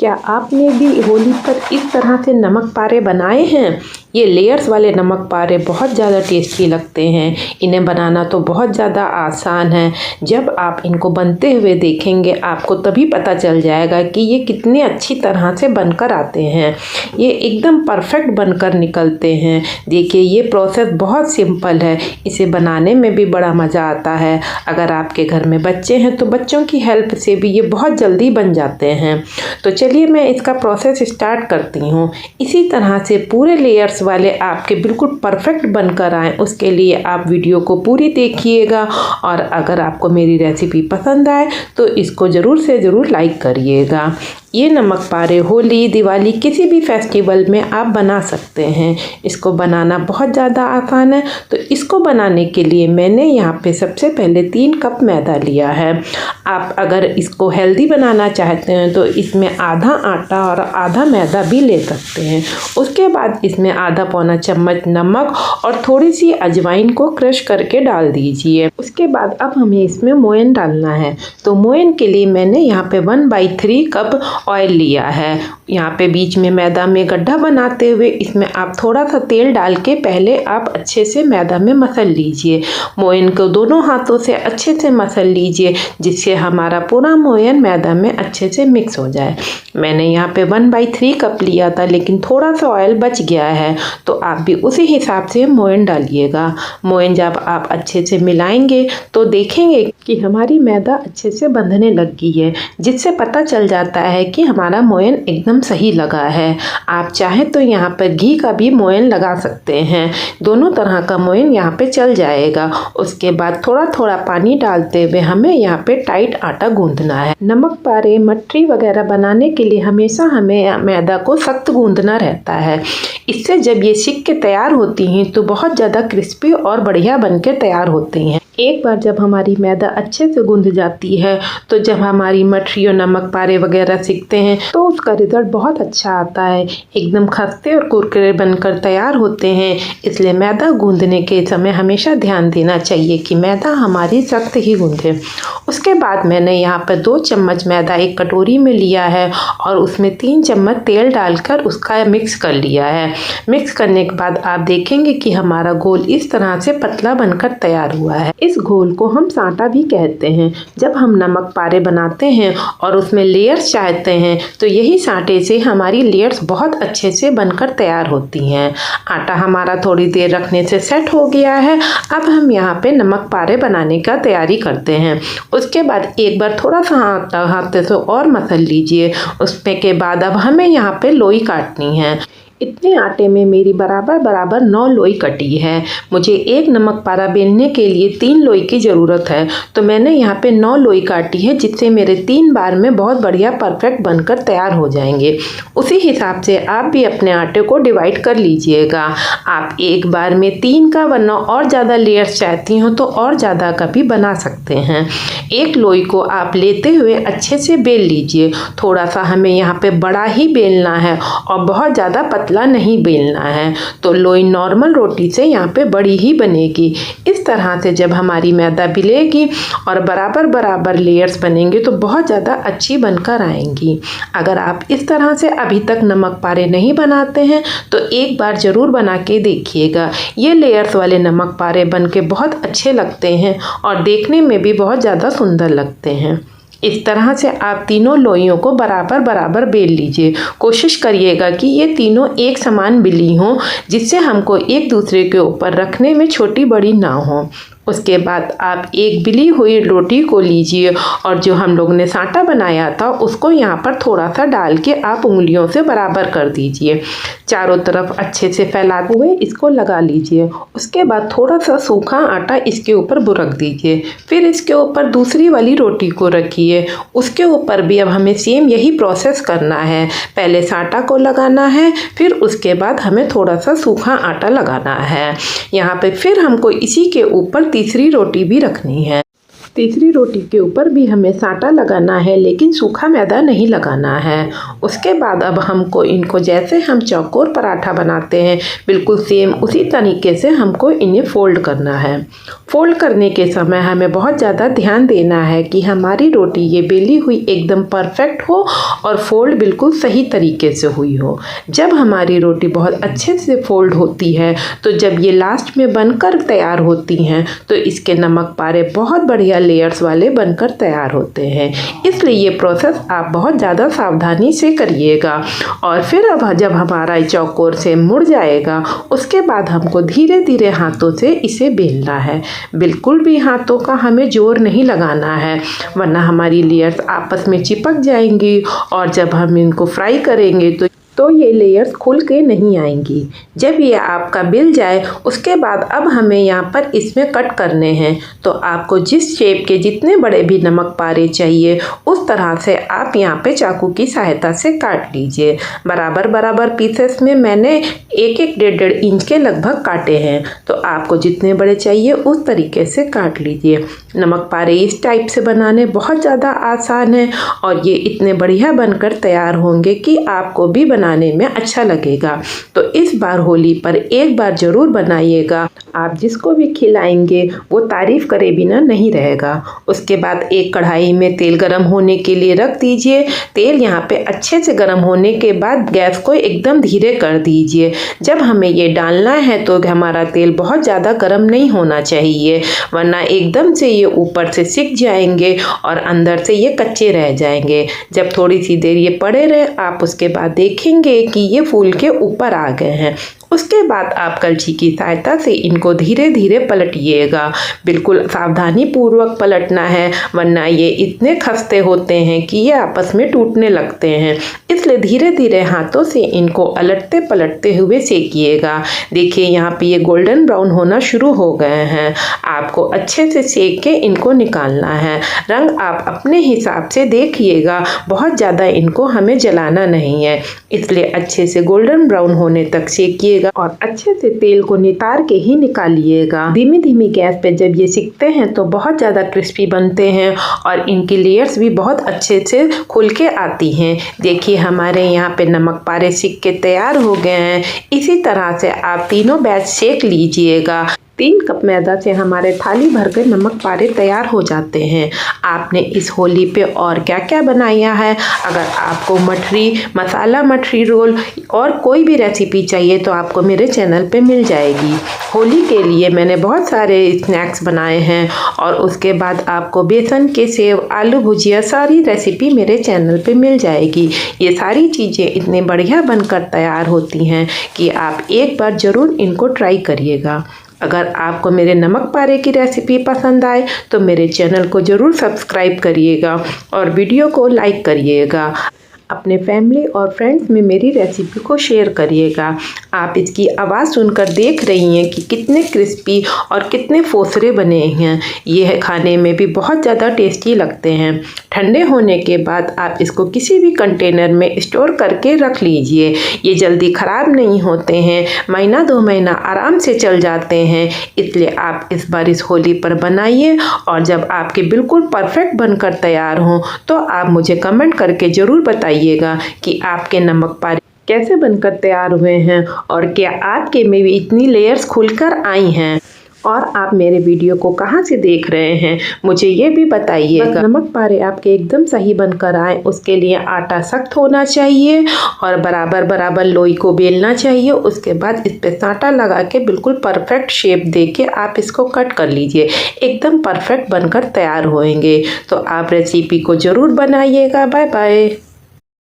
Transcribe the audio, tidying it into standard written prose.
क्या आपने भी होली पर इस तरह से नमक पारे बनाए हैं? ये लेयर्स वाले नमक पारे बहुत ज़्यादा टेस्टी लगते हैं। इन्हें बनाना तो बहुत ज़्यादा आसान है। जब आप इनको बनते हुए देखेंगे आपको तभी पता चल जाएगा कि ये कितने अच्छी तरह से बनकर आते हैं। ये एकदम परफेक्ट बनकर निकलते हैं। देखिए ये प्रोसेस बहुत सिंपल है। इसे बनाने में भी बड़ा मज़ा आता है। अगर आपके घर में बच्चे हैं तो बच्चों की हेल्प से भी ये बहुत जल्दी बन जाते हैं। तो चलिए मैं इसका प्रोसेस स्टार्ट करती हूँ। इसी तरह से पूरे लेयर्स वाले आपके बिल्कुल परफेक्ट बनकर आएँ उसके लिए आप वीडियो को पूरी देखिएगा और अगर आपको मेरी रेसिपी पसंद आए तो इसको ज़रूर से ज़रूर लाइक करिएगा। ये नमक पारे होली, दिवाली किसी भी फेस्टिवल में आप बना सकते हैं। इसको बनाना बहुत ज़्यादा आसान है। तो इसको बनाने के लिए मैंने यहाँ पे सबसे पहले 3 कप मैदा लिया है। आप अगर इसको हेल्दी बनाना चाहते हैं तो इसमें आधा आटा और आधा मैदा भी ले सकते हैं। उसके बाद इसमें आधा पौना चम्मच नमक और थोड़ी सी अजवाइन को क्रश करके डाल दीजिए। उसके बाद अब हमें इसमें मोयन डालना है। तो मोयन के लिए मैंने यहाँ पे 1/3 कप ऑयल लिया है। यहाँ पे बीच में मैदा में गड्ढा बनाते हुए इसमें आप थोड़ा सा तेल डाल के पहले आप अच्छे से मैदा में मसल लीजिए। मोयन को दोनों हाथों से अच्छे से मसल लीजिए जिससे हमारा पूरा मोयन मैदा में अच्छे से मिक्स हो जाए। मैंने यहाँ पे 1/3 कप लिया था लेकिन थोड़ा सा ऑयल बच गया है तो आप भी उसी हिसाब से मोयन डालिएगा। मोयन जब आप अच्छे से मिलाएंगे तो देखेंगे कि हमारी मैदा अच्छे से बंधने लग गई है, जिससे पता चल जाता है कि हमारा मोयन एकदम सही लगा है। आप चाहें तो यहाँ पर घी का भी मोयन लगा सकते हैं। दोनों तरह का मोयन यहाँ पे चल जाएगा। उसके बाद थोड़ा थोड़ा पानी डालते हुए हमें यहाँ पे टाइट आटा गूंदना है। नमक पारे, मठरी वगैरह बनाने के लिए हमेशा हमें मैदा को सख्त गूंदना रहता है। इससे जब ये सिक के तैयार होती हैं तो बहुत ज़्यादा क्रिस्पी और बढ़िया बन के तैयार होती हैं। एक बार जब हमारी मैदा अच्छे से गूंद जाती है तो जब हमारी मठरी और नमक पारे वगैरह सिकते हैं तो उसका रिजल्ट बहुत अच्छा आता है। एकदम खस्ते और कुरकुरे बनकर तैयार होते हैं। इसलिए मैदा गूंदने के समय हमेशा ध्यान देना चाहिए कि मैदा हमारी सख्त ही गूंदे। उसके बाद मैंने यहाँ पर 2 चम्मच मैदा एक कटोरी में लिया है और उसमें 3 चम्मच तेल डालकर उसका मिक्स कर लिया है। मिक्स करने के बाद आप देखेंगे कि हमारा घोल इस तरह से पतला बनकर तैयार हुआ है। इस घोल को हम सांटा भी कहते हैं। जब हम नमक पारे बनाते हैं और उसमें लेयर्स चाहते हैं तो यही सांटे से हमारी लेयर्स बहुत अच्छे से बनकर तैयार होती हैं। आटा हमारा थोड़ी देर रखने से सेट हो गया है। अब हम यहाँ पे नमक पारे बनाने का तैयारी करते हैं। उसके बाद एक बार थोड़ा सा आटा हाथ से और मसल लीजिए। उसमें के बाद अब हमें यहाँ पे लोई काटनी है। इतने आटे में मेरी बराबर 9 लोई कटी है। मुझे एक नमक पारा बेलने के लिए 3 लोई की ज़रूरत है तो मैंने यहाँ पे 9 लोई काटी है जिससे मेरे 3 बार में बहुत बढ़िया परफेक्ट बनकर तैयार हो जाएंगे। उसी हिसाब से आप भी अपने आटे को डिवाइड कर लीजिएगा। आप एक बार में 3 का वरना और ज़्यादा लेयर्स चाहती हो तो और ज़्यादा का भी बना सकते हैं। एक लोई को आप लेते हुए अच्छे से बेल लीजिए। थोड़ा सा हमें यहाँ पे बड़ा ही बेलना है और बहुत ज़्यादा पतला नहीं बेलना है। तो लोई नॉर्मल रोटी से यहाँ पे बड़ी ही बनेगी। इस तरह से जब हमारी मैदा बिलेगी और बराबर लेयर्स बनेंगे तो बहुत ज़्यादा अच्छी बनकर आएंगी। अगर आप इस तरह से अभी तक नमक पारे नहीं बनाते हैं तो एक बार ज़रूर बना के देखिएगा। ये लेयर्स वाले नमक पारे बन के बहुत अच्छे लगते हैं और देखने में भी बहुत ज़्यादा सुंदर लगते हैं। इस तरह से आप तीनों लोइयों को बराबर बेल लीजिए। कोशिश करिएगा कि ये तीनों एक समान बिली हों जिससे हमको एक दूसरे के ऊपर रखने में छोटी बड़ी ना हो। उसके बाद आप एक बिली हुई रोटी को लीजिए और जो हम लोग ने सांटा बनाया था उसको यहाँ पर थोड़ा सा डाल के आप उंगलियों से बराबर कर दीजिए। चारों तरफ अच्छे से फैलाते हुए इसको लगा लीजिए। उसके बाद थोड़ा सा सूखा आटा इसके ऊपर बुरक दीजिए। फिर इसके ऊपर दूसरी वाली रोटी को रखिए। उसके ऊपर भी अब हमें सेम यही प्रोसेस करना है। पहले सांटा को लगाना है फिर उसके बाद हमें थोड़ा सा सूखा आटा लगाना है। यहाँ पे फिर हमको इसी के ऊपर तीसरी रोटी भी रखनी है। तीसरी रोटी के ऊपर भी हमें साटा लगाना है, लेकिन सूखा मैदा नहीं लगाना है। उसके बाद अब हमको इनको जैसे हम चौकोर पराठा बनाते हैं बिल्कुल सेम उसी तरीके से हमको इन्हें फ़ोल्ड करना है। फ़ोल्ड करने के समय हमें बहुत ज़्यादा ध्यान देना है कि हमारी रोटी ये बेली हुई एकदम परफेक्ट हो और फ़ोल्ड बिल्कुल सही तरीके से हुई हो। जब हमारी रोटी बहुत अच्छे से फ़ोल्ड होती है तो जब ये लास्ट में बनकर तैयार होती हैं तो इसके नमक पारे बहुत बढ़िया लेयर्स वाले बनकर तैयार होते हैं। इसलिए ये प्रोसेस आप बहुत ज़्यादा सावधानी से करिएगा। और फिर अब जब हमारा चौकोर से मुड़ जाएगा उसके बाद हमको धीरे धीरे हाथों से इसे बेलना है। बिल्कुल भी हाथों का हमें जोर नहीं लगाना है, वरना हमारी लेयर्स आपस में चिपक जाएंगी और जब हम इनको फ्राई करेंगे तो ये लेयर्स खुल के नहीं आएंगी। जब ये आपका बिल जाए उसके बाद अब हमें यहाँ पर इसमें कट करने हैं। तो आपको जिस शेप के जितने बड़े भी नमक पारे चाहिए उस तरह से आप यहाँ पे चाकू की सहायता से काट लीजिए। बराबर बराबर पीसेस में मैंने 1-1 1.5 इंच के लगभग काटे हैं। तो आपको जितने बड़े चाहिए उस तरीके से काट लीजिए। नमक पारे इस टाइप से बनाने बहुत ज़्यादा आसान है और ये इतने बढ़िया बनकर तैयार होंगे कि आपको भी बनाने में अच्छा लगेगा। तो इस बार होली पर एक बार ज़रूर बनाइएगा। आप जिसको भी खिलाएंगे वो तारीफ़ करे बिना नहीं रहेगा। उसके बाद एक कढ़ाई में तेल गरम होने के लिए रख दीजिए। तेल यहाँ पे अच्छे से गरम होने के बाद गैस को एकदम धीरे कर दीजिए। जब हमें ये डालना है तो हमारा तेल बहुत ज़्यादा गरम नहीं होना चाहिए, वरना एकदम से ये ऊपर से सिक जाएंगे और अंदर से ये कच्चे रह जाएंगे। जब थोड़ी सी देर ये पड़े रहे आप उसके बाद देखेंगे कि ये फूल के ऊपर आ गए हैं। उसके बाद आप कलछी की सहायता से इनको धीरे धीरे पलटिएगा। बिल्कुल सावधानी पूर्वक पलटना है, वरना ये इतने खस्ते होते हैं कि ये आपस में टूटने लगते हैं। इसलिए धीरे धीरे हाथों से इनको अलटते पलटते हुए सेकिएगा। देखिए यहाँ पे ये गोल्डन ब्राउन होना शुरू हो गए हैं। आपको अच्छे से सेक के इनको निकालना है। रंग आप अपने हिसाब से देखिएगा, बहुत ज़्यादा इनको हमें जलाना नहीं है। इसलिए अच्छे से गोल्डन ब्राउन होने तक सेकिएगा और अच्छे से तेल को नितार के ही निकालिएगा। धीमी धीमी गैस पे जब ये सिकते हैं तो बहुत ज़्यादा क्रिस्पी बनते हैं और इनकी लेयर्स भी बहुत अच्छे से खुल के आती हैं। देखिए हमारे यहाँ पे नमक पारे सिक के तैयार हो गए हैं। इसी तरह से आप तीनों बैच सेक लीजिएगा। 3 कप मैदा से हमारे थाली भर के नमक पारे तैयार हो जाते हैं। आपने इस होली पे और क्या क्या बनाया है? अगर आपको मठरी, मसाला मठरी रोल और कोई भी रेसिपी चाहिए तो आपको मेरे चैनल पे मिल जाएगी। होली के लिए मैंने बहुत सारे स्नैक्स बनाए हैं और उसके बाद आपको बेसन के सेव, आलू भुजिया सारी रेसिपी मेरे चैनल पे मिल जाएगी। ये सारी चीज़ें इतने बढ़िया बनकर तैयार होती हैं कि आप एक बार ज़रूर इनको ट्राई करिएगा। अगर आपको मेरे नमक पारे की रेसिपी पसंद आए तो मेरे चैनल को ज़रूर सब्सक्राइब करिएगा और वीडियो को लाइक करिएगा। अपने फैमिली और फ्रेंड्स में मेरी रेसिपी को शेयर करिएगा। आप इसकी आवाज़ सुनकर देख रही हैं कि कितने क्रिस्पी और कितने फोसरे बने हैं। ये खाने में भी बहुत ज़्यादा टेस्टी लगते हैं। ठंडे होने के बाद आप इसको किसी भी कंटेनर में स्टोर करके रख लीजिए। ये जल्दी ख़राब नहीं होते हैं, महीना 2 महीना आराम से चल जाते हैं। इसलिए आप इस बार इस होली पर बनाइए और जब आपके बिल्कुल परफेक्ट बनकर तैयार हों तो आप मुझे कमेंट करके ज़रूर बताइए कि आपके नमक पारे कैसे बनकर तैयार हुए हैं और क्या आपके में भी इतनी लेयर्स खुलकर आई हैं। और आप मेरे वीडियो को कहाँ से देख रहे हैं मुझे ये भी बताइएगा। नमक पारे आपके एकदम सही बनकर आए उसके लिए आटा सख्त होना चाहिए और बराबर बराबर लोई को बेलना चाहिए। उसके बाद इस पे साटा लगा के बिल्कुल परफेक्ट शेप दे के आप इसको कट कर लीजिए। एकदम परफेक्ट बनकर तैयार होंगे। तो आप रेसिपी को ज़रूर बनाइएगा। Bye bye.